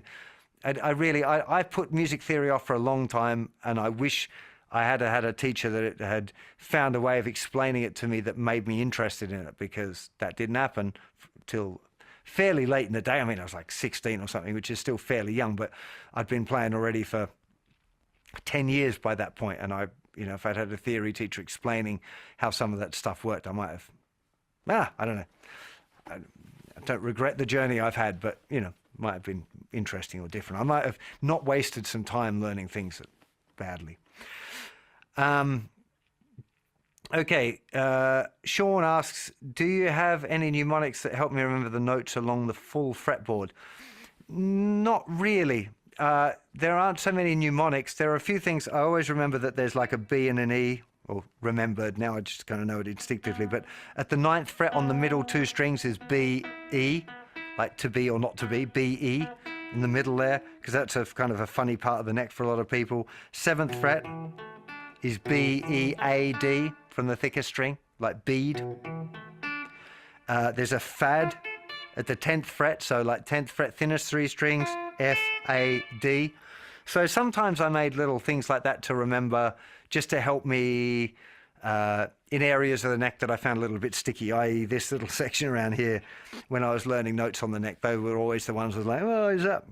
I put music theory off for a long time, and I wish I had had a teacher that had found a way of explaining it to me that made me interested in it, because that didn't happen till fairly late in the day. I mean, I was like 16 or something, which is still fairly young, but I'd been playing already for 10 years by that point. And if I'd had a theory teacher explaining how some of that stuff worked, I might have, I don't know. I don't regret the journey I've had, but, might have been interesting or different. I might have not wasted some time learning things badly. Okay, Sean asks, do you have any mnemonics that help me remember the notes along the full fretboard? Not really. There aren't so many mnemonics. There are a few things. I always remember that there's like a B and an E, or remembered. Now I just kind of know it instinctively. But at the 9th fret on the middle 2 strings is B, E, like to be or not to be, B, E in the middle there, because that's a kind of a funny part of the neck for a lot of people. 7th fret is B, E, A, D from the thicker string, like bead. There's a fad at the 10th fret, so like 10th fret, thinnest 3 strings, F, A, D. So sometimes I made little things like that to remember, just to help me in areas of the neck that I found a little bit sticky, i.e. this little section around here. When I was learning notes on the neck, they were always the ones that was like, oh, is that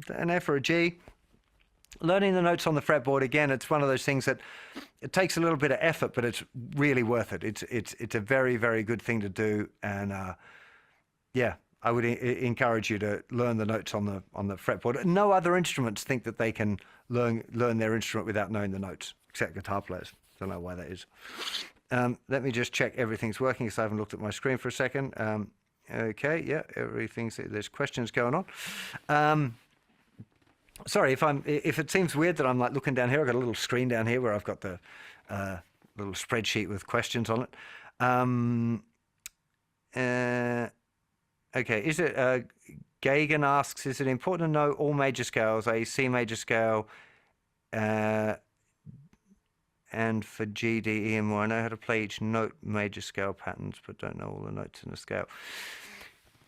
an F or a G? Learning the notes on the fretboard, again, it's one of those things that it takes a little bit of effort, but it's really worth it. It's a very, very good thing to do. And yeah, I would encourage you to learn the notes on the fretboard. No other instruments think that they can learn their instrument without knowing the notes, except guitar players. Don't know why that is. Let me just check everything's working, because I haven't looked at my screen for a second. Okay, yeah, there's questions going on. Sorry if it seems weird that I'm like looking down here. I've got a little screen down here where I've got the little spreadsheet with questions on it. Okay, Gagan asks, is it important to know all major scales, a C major scale, and for G, D, E, and more? I know how to play each note major scale patterns, but don't know all the notes in the scale.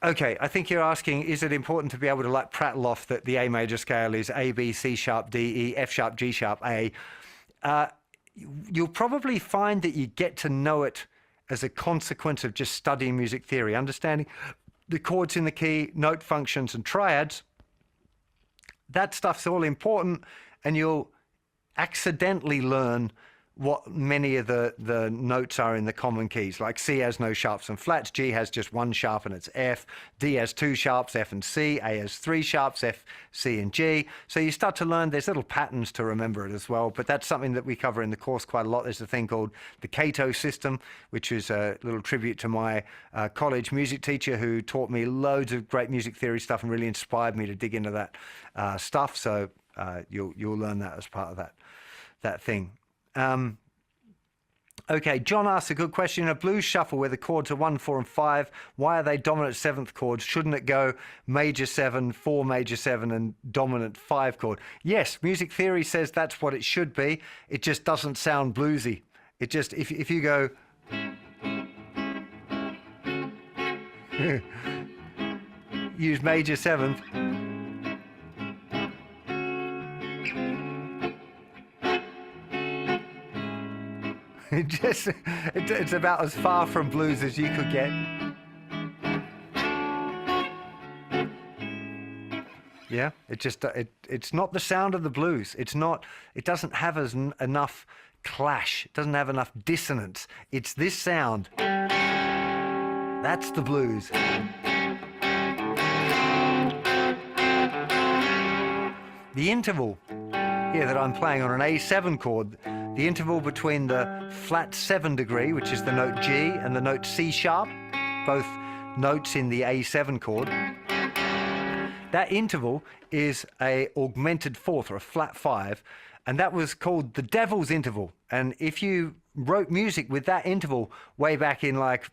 Okay, I think you're asking, is it important to be able to like prattle off that the A major scale is A, B, C sharp, D, E, F sharp, G sharp, A? You'll probably find that you get to know it as a consequence of just studying music theory, understanding the chords in the key, note functions, and triads. That stuff's all important, and you'll accidentally learn what many of the notes are in the common keys. Like C has no sharps and flats, G has just 1 sharp and it's F, D has 2 sharps, F and C, A has 3 sharps, F, C and G. So you start to learn, there's little patterns to remember it as well, but that's something that we cover in the course quite a lot. There's a thing called the Cato system, which is a little tribute to my college music teacher, who taught me loads of great music theory stuff and really inspired me to dig into that stuff. So you'll learn that as part of that thing. Okay, John asks a good question. In a blues shuffle where the chords are 1, 4, and 5, why are they dominant 7th chords? Shouldn't it go major 7, 4 major 7, and dominant 5 chord? Yes, music theory says that's what it should be. It just doesn't sound bluesy. It just, if you go... use major 7th... it's about as far from blues as you could get. Yeah, it's not the sound of the blues. It doesn't have enough clash. It doesn't have enough dissonance. It's this sound. That's the blues. The interval here that I'm playing on an A7 chord, the interval between the flat 7 degree, which is the note G, and the note C sharp, both notes in the A7 chord, that interval is a augmented fourth, or a flat 5, and that was called the devil's interval. And if you wrote music with that interval way back in, like,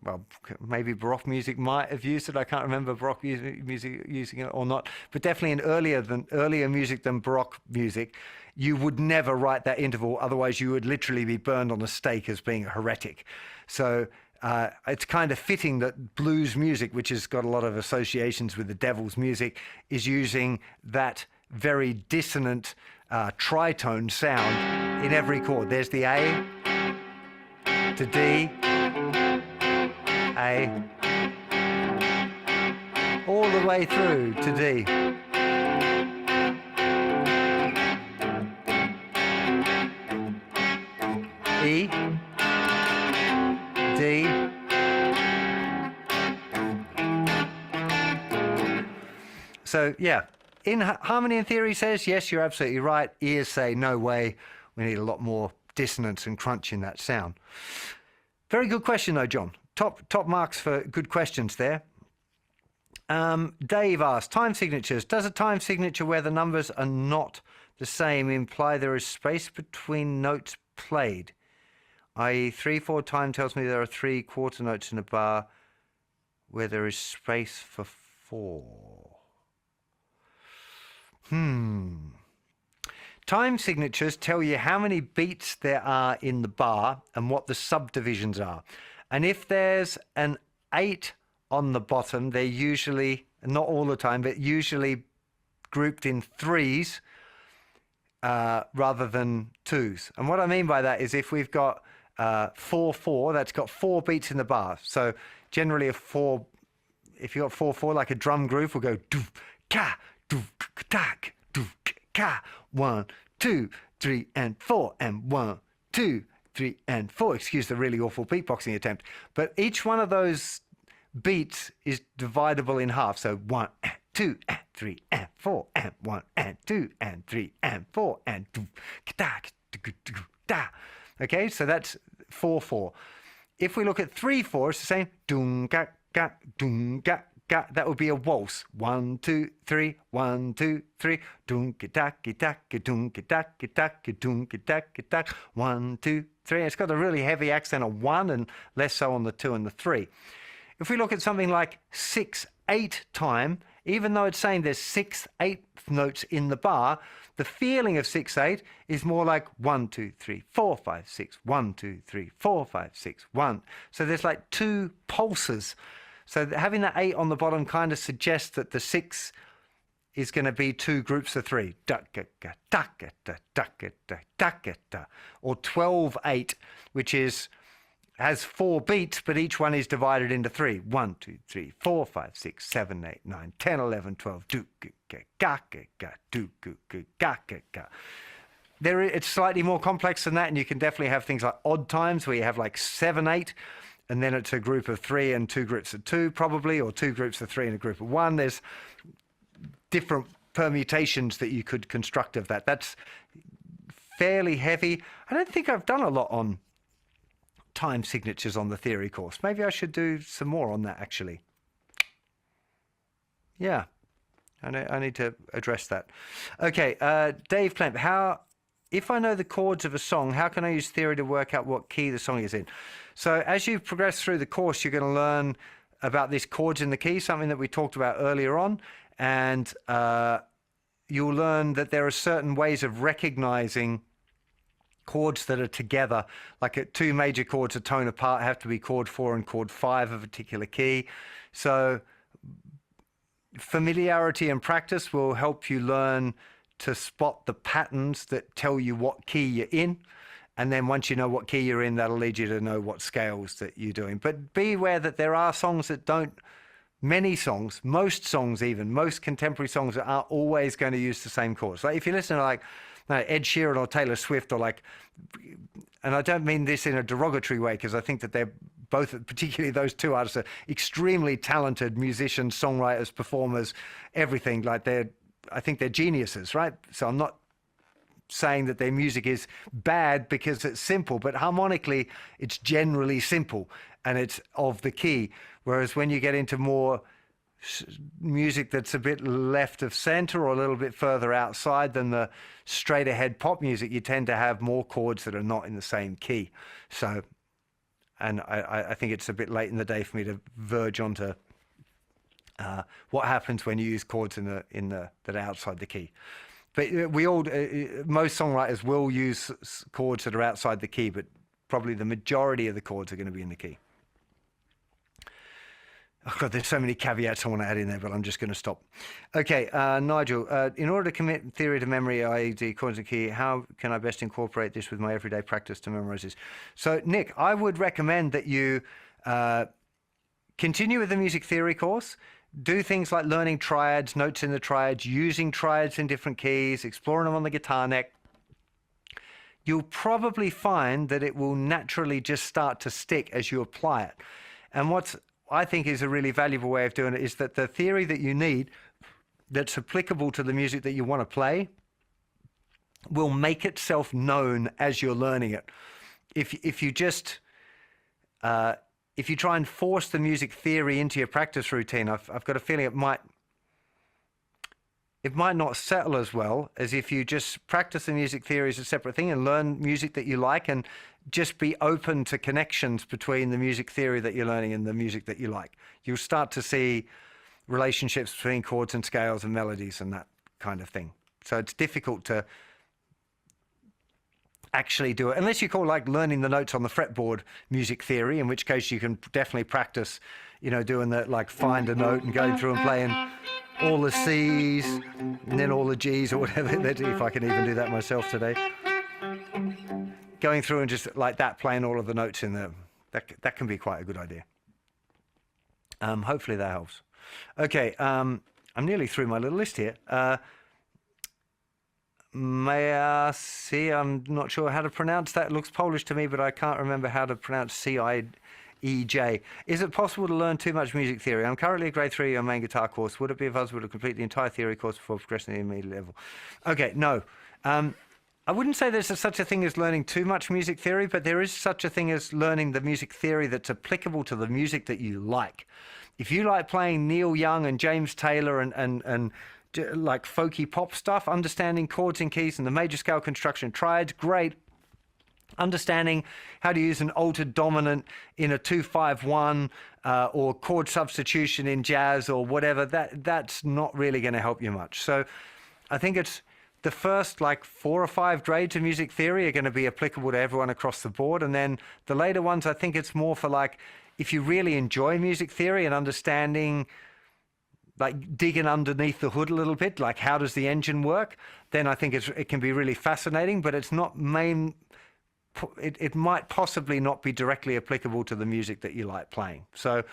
well, maybe Baroque music might have used it. I can't remember Baroque music using it or not, but definitely in earlier music than Baroque music, you would never write that interval. Otherwise, you would literally be burned on a stake as being a heretic. So it's kind of fitting that blues music, which has got a lot of associations with the devil's music, is using that very dissonant tritone sound in every chord. There's the A to D, A, all the way through to D. E, D, so yeah, in Harmony and Theory says, yes, you're absolutely right. Ears say, no way, we need a lot more dissonance and crunch in that sound. Very good question though, John. Top marks for good questions there. Dave asked, time signatures. Does a time signature where the numbers are not the same imply there is space between notes played? I.e., 3/4 time tells me there are 3 quarter notes in a bar where there is space for 4. Time signatures tell you how many beats there are in the bar and what the subdivisions are. And if there's an 8 on the bottom, they're usually, not all the time, but usually grouped in 3s rather than 2s. And what I mean by that is if we've got 4/4, that's got 4 beats in the bar. So generally a 4, if you've got 4/4, like a drum groove, will go do ka do tak do ka 1 2 3 and 4 and 1 2 3 and 4. Excuse the really awful beatboxing attempt. But each one of those beats is dividable in half. So 1 and 2 and 3 and 4 and 1 and 2 and 3 and 4 and do da. Okay, so that's 4/4. If we look at 3/4, it's the same. Dung ga ga dung ga ga. That would be a waltz. 1 2 3 1 2 3. Dung ga da ga da ga dung ga da ga da ga dung ga da ga da. 1 2 3. It's got a really heavy accent on 1 and less so on the 2 and the 3. If we look at something like 6/8 time, even though it's saying there's 6/8 notes in the bar, the feeling of 6/8 is more like 1 2 3 4 5 6 1 2 3 4 5 6 1. So there's like 2 pulses. So having that 8 on the bottom kind of suggests that the 6 is going to be 2 groups of 3. Or 12/8, which has 4 beats, but each one is divided into 3. 1 2 3 4 5 6 7 8 9 10 11 12. It's slightly more complex than that, and you can definitely have things like odd times where you have like 7/8, and then it's a group of 3 and 2 groups of 2 probably, or 2 groups of 3 and a group of 1. There's different permutations that you could construct of that. That's fairly heavy. I don't think I've done a lot on time signatures on the theory course. Maybe I should do some more on that, actually. Yeah, I need to address that. Okay, Dave Klemp, if I know the chords of a song, how can I use theory to work out what key the song is in? So as you progress through the course, you're going to learn about these chords in the key, something that we talked about earlier on, and you'll learn that there are certain ways of recognizing chords that are together. Like 2 major chords a tone apart have to be chord 4 and chord 5 of a particular key. So familiarity and practice will help you learn to spot the patterns that tell you what key you're in. And then once you know what key you're in, that'll lead you to know what scales that you're doing. But be aware that there are songs that don't many songs, most songs even, most contemporary songs are always going to use the same chords. Like if you listen to like Ed Sheeran or Taylor Swift or like, and I don't mean this in a derogatory way because I think that they're both, particularly those two artists, are extremely talented musicians, songwriters, performers, everything. Like I think they're geniuses, right? So I'm not saying that their music is bad because it's simple, but harmonically it's generally simple and it's of the key. Whereas when you get into more music that's a bit left of center or a little bit further outside than the straight ahead pop music, you tend to have more chords that are not in the same key. So, and I think it's a bit late in the day for me to verge onto what happens when you use chords that are outside the key. But most songwriters will use chords that are outside the key, but probably the majority of the chords are going to be in the key. Oh God, there's so many caveats I want to add in there, but I'm just going to stop. Okay, Nigel, in order to commit theory to memory, i.e. the chords and key, how can I best incorporate this with my everyday practice to memorize this? So, Nick, I would recommend that you continue with the music theory course. Do things like learning triads, notes in the triads, using triads in different keys, exploring them on the guitar neck. You'll probably find that it will naturally just start to stick as you apply it. And what's I think is a really valuable way of doing it is that the theory that you need that's applicable to the music that you want to play will make itself known as you're learning it. If you just if you try and force the music theory into your practice routine, I've got a feeling it might not settle as well as if you just practice the music theory as a separate thing and learn music that you like and just be open to connections between the music theory that you're learning and the music that you like. You'll start to see relationships between chords and scales and melodies and that kind of thing. So it's difficult to actually do it unless you call like learning the notes on the fretboard music theory, in which case you can definitely practice, you know, doing that, like find a note and going through and playing all the C's and then all the G's or whatever. If I can even do that myself today. Going through and just like that, playing all of the notes in there. That can be quite a good idea. Hopefully that helps. Okay, I'm nearly through my little list here. May I'm not sure how to pronounce that. It looks Polish to me, but I can't remember how to pronounce C-I-E-J. Is it possible to learn too much music theory? I'm currently at grade 3 on main guitar course. Would it be advisable to complete the entire theory course before progressing to the immediate level? Okay, no. I wouldn't say there's such a thing as learning too much music theory, but there is such a thing as learning the music theory that's applicable to the music that you like. If you like playing Neil Young and James Taylor and like folky pop stuff, understanding chords and keys and the major scale construction triads, great. Understanding how to use an altered dominant in a 2-5-1 or chord substitution in jazz or whatever, that's not really going to help you much. So I think it's the first like 4 or 5 grades of music theory are going to be applicable to everyone across the board. And then the later ones, I think it's more for like, if you really enjoy music theory and understanding, like digging underneath the hood a little bit, like how does the engine work, then I think it can be really fascinating, but it's not it might possibly not be directly applicable to the music that you like playing. So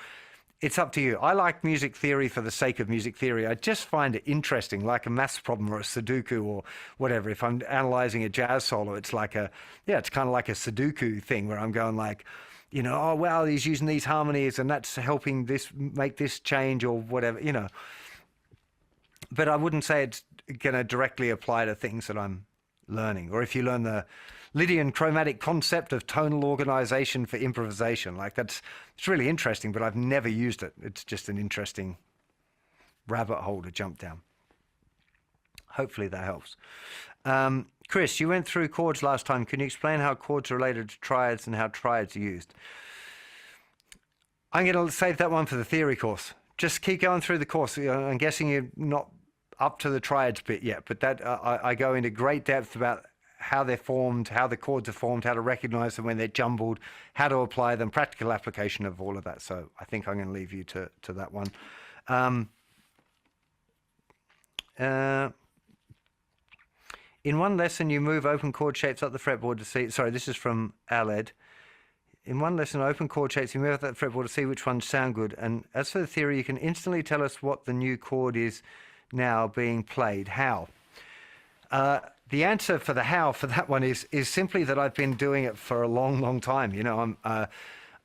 it's up to you. I like music theory for the sake of music theory. I just find it interesting, like a maths problem or a Sudoku or whatever. If I'm analyzing a jazz solo, it's like it's kind of like a Sudoku thing where I'm going like, you know, oh, well, he's using these harmonies and that's helping this make this change or whatever, you know. But I wouldn't say it's going to directly apply to things that I'm learning. Or if you learn the Lydian chromatic concept of tonal organization for improvisation, like it's really interesting, but I've never used it. It's just an interesting rabbit hole to jump down. Hopefully that helps. Chris, you went through chords last time. Can you explain how chords are related to triads and how triads are used? I'm going to save that one for the theory course. Just keep going through the course. I'm guessing you're not up to the triads bit yet, but that I go into great depth about how they're formed, how the chords are formed, how to recognize them when they're jumbled, how to apply them, practical application of all of that. So I think I'm going to leave you to that one. In one lesson, you move open chord shapes up the fretboard to see. Sorry, this is from Aled. in one lesson, open chord shapes, you move out that fretboard to see which ones sound good. And as for the theory, you can instantly tell us what the new chord is now being played. How? The answer for the how for that one is simply that I've been doing it for a long, long time. You know,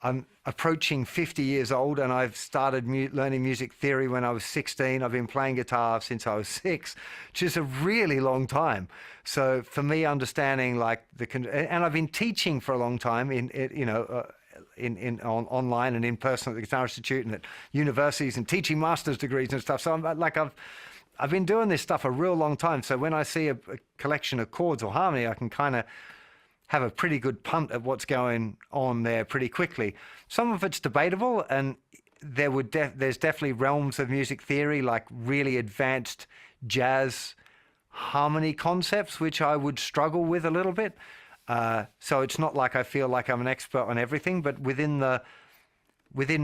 I'm approaching 50 years old, and I've started learning music theory when I was 16. I've been playing guitar since I was 6, which is a really long time. So for me, understanding like and I've been teaching for a long time online and in person at the Guitar Institute and at universities and teaching master's degrees and stuff. So I've been doing this stuff a real long time. So when I see a collection of chords or harmony, I can kind of have a pretty good punt at what's going on there pretty quickly. Some of it's debatable, and there's definitely realms of music theory, like really advanced jazz harmony concepts, which I would struggle with a little bit. So it's not like I feel like I'm an expert on everything, but within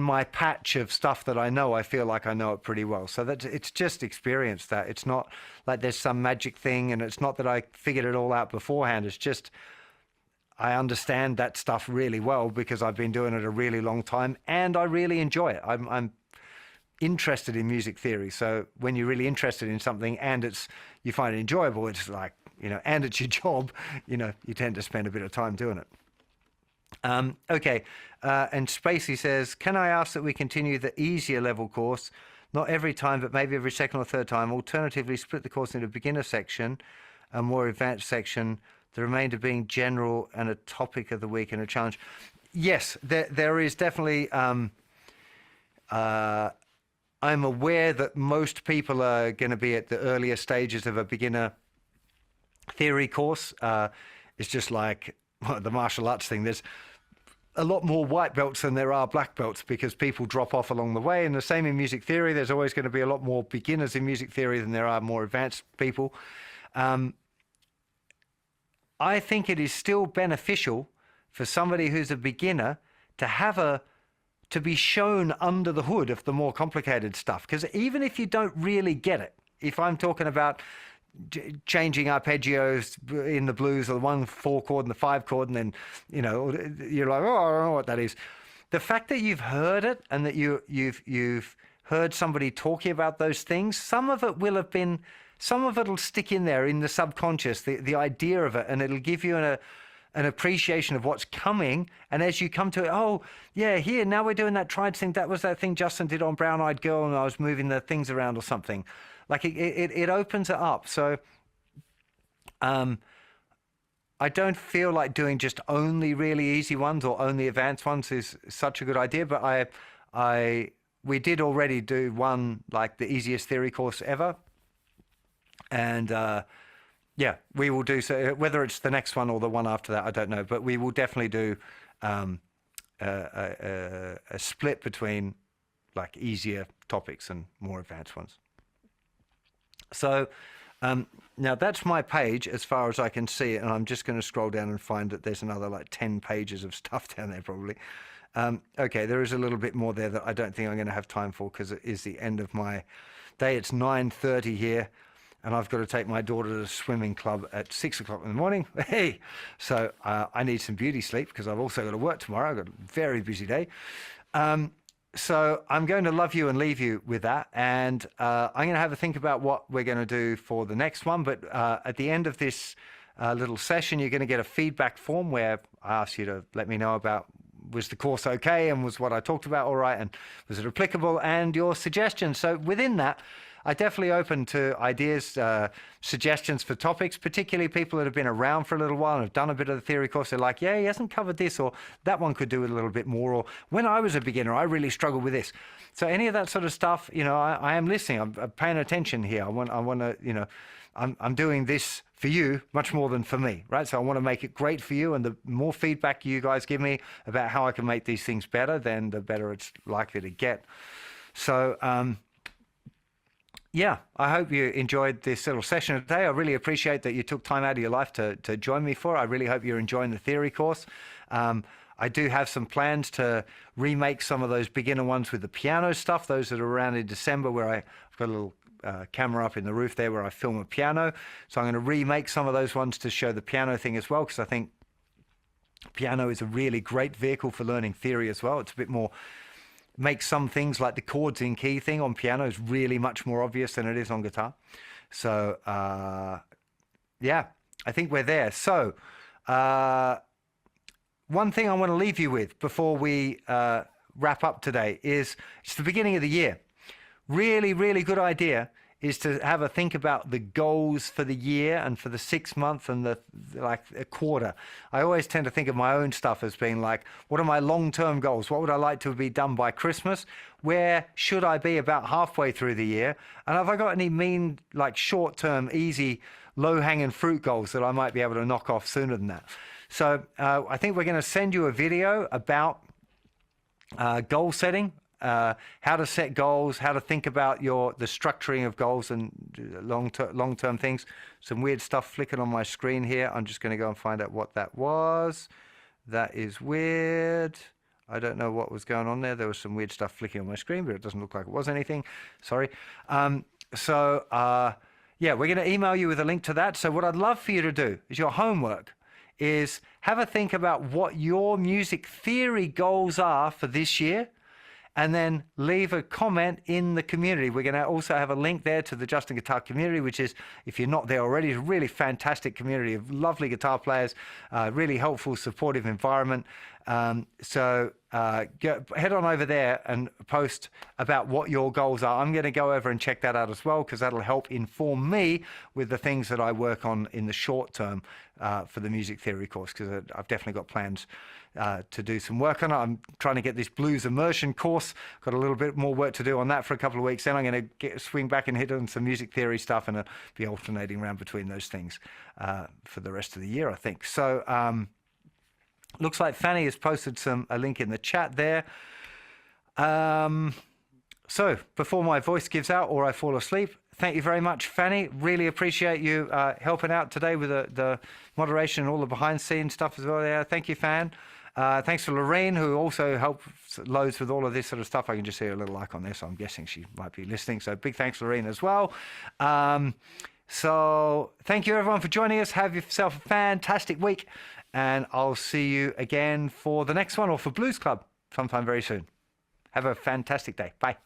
my patch of stuff that I know, I feel like I know it pretty well. So it's just experience that. It's not like there's some magic thing, and it's not that I figured it all out beforehand. It's just I understand that stuff really well because I've been doing it a really long time, and I really enjoy it. I'm interested in music theory. So when you're really interested in something and you find it enjoyable, it's like, you know, and it's your job, you know, you tend to spend a bit of time doing it. Okay, and Spacey says, can I ask that we continue the easier level course, not every time, but maybe every second or third time, alternatively split the course into a beginner section, a more advanced section, the remainder being general and a topic of the week and a challenge? Yes, there is definitely, I'm aware that most people are going to be at the earlier stages of a beginner theory course. It's just like the martial arts thing. There's a lot more white belts than there are black belts because people drop off along the way. And the same in music theory. There's always going to be a lot more beginners in music theory than there are more advanced people. I think it is still beneficial for somebody who's a beginner to be shown under the hood of the more complicated stuff. Because even if you don't really get it, if I'm talking about changing arpeggios in the blues, or the 1/4 chord and the 5 chord, and then, you know, you're like, oh, I don't know what that is. The fact that you've heard it and that you've heard somebody talking about those things, some of it will stick in there in the subconscious, the idea of it, and it'll give you an appreciation of what's coming. And as you come to it, oh yeah, here, now we're doing that triad thing. That was that thing Justin did on Brown Eyed Girl, and I was moving the things around or something. Like it opens it up. So I don't feel like doing just only really easy ones or only advanced ones is such a good idea. But we did already do one, like the easiest theory course ever. And yeah, we will do so. Whether it's the next one or the one after that, I don't know. But we will definitely do a split between like easier topics and more advanced ones. So now that's my page as far as I can see it, and I'm just going to scroll down and find that there's another like 10 pages of stuff down there probably. Okay, there is a little bit more there that I don't think I'm going to have time for because it is the end of my day. It's 9:30 here, and I've got to take my daughter to the swimming club at 6 o'clock in the morning. Hey, so I need some beauty sleep because I've also got to work tomorrow. I've got a very busy day. So I'm going to love you and leave you with that. And I'm going to have a think about what we're going to do for the next one. But at the end of this little session, you're going to get a feedback form where I ask you to let me know about, was the course okay? And was what I talked about all right? And was it applicable? And your suggestions. So within that, I definitely open to ideas, suggestions for topics, particularly people that have been around for a little while and have done a bit of the theory course. They're like, yeah, he hasn't covered this, or that one could do it a little bit more, or when I was a beginner, I really struggled with this. So any of that sort of stuff, you know, I am listening. I'm paying attention here. I want to, you know, I'm doing this for you much more than for me, right? So I want to make it great for you, and the more feedback you guys give me about how I can make these things better, then the better it's likely to get. So, yeah, I hope you enjoyed this little session today. I really appreciate that you took time out of your life to join me for it. I really hope you're enjoying the theory course. I do have some plans to remake some of those beginner ones with the piano stuff, those that are around in December, where I've got a little camera up in the roof there where I film a piano. So I'm going to remake some of those ones to show the piano thing as well, because I think Piano is a really great vehicle for learning theory as well. It's a bit more, makes some things like the chords in key thing on piano is really much more obvious than it is on guitar. So yeah, I think we're there. So one thing I want to leave you with before we wrap up today is it's the beginning of the year. Really, really good idea is to have a think about the goals for the year and for the 6 months and the like a quarter. I always tend to think of my own stuff as being like, what are my long-term goals? What would I like to be done by Christmas? Where should I be about halfway through the year? And have I got any mean, like short-term, easy, low-hanging fruit goals that I might be able to knock off sooner than that? So I think we're going to send you a video about goal setting, how to set goals, how to think about the structuring of goals and long-term things. Some weird stuff flicking on my screen here. I'm just going to go and find out what that was. That is weird. I don't know what was going on there. There was some weird stuff flicking on my screen, but it doesn't look like it was anything. Sorry. Yeah, we're going to email you with a link to that. So what I'd love for you to do is your homework is have a think about what your music theory goals are for this year, and then leave a comment in the community. We're going to also have a link there to the Justin Guitar community, which is, if you're not there already, is a really fantastic community of lovely guitar players, really helpful, supportive environment. So head on over there and post about what your goals are. I'm going to go over and check that out as well, because that'll help inform me with the things that I work on in the short term for the music theory course, because I've definitely got plans to do some work on it. I'm trying to get this blues immersion course. Got a little bit more work to do on that for a couple of weeks. Then I'm going to swing back and hit on some music theory stuff, and be alternating around between those things for the rest of the year, I think. So looks like Fanny has posted a link in the chat there. So before my voice gives out or I fall asleep, thank you very much, Fanny. Really appreciate you helping out today with the moderation and all the behind-the-scenes stuff as well there. Thank you, Fan. Thanks to Lorraine, who also helps loads with all of this sort of stuff. I can just see her little icon there, so I'm guessing she might be listening. So big thanks, Lorraine, as well. So thank you, everyone, for joining us. Have yourself a fantastic week, and I'll see you again for the next one, or for Blues Club sometime very soon. Have a fantastic day. Bye.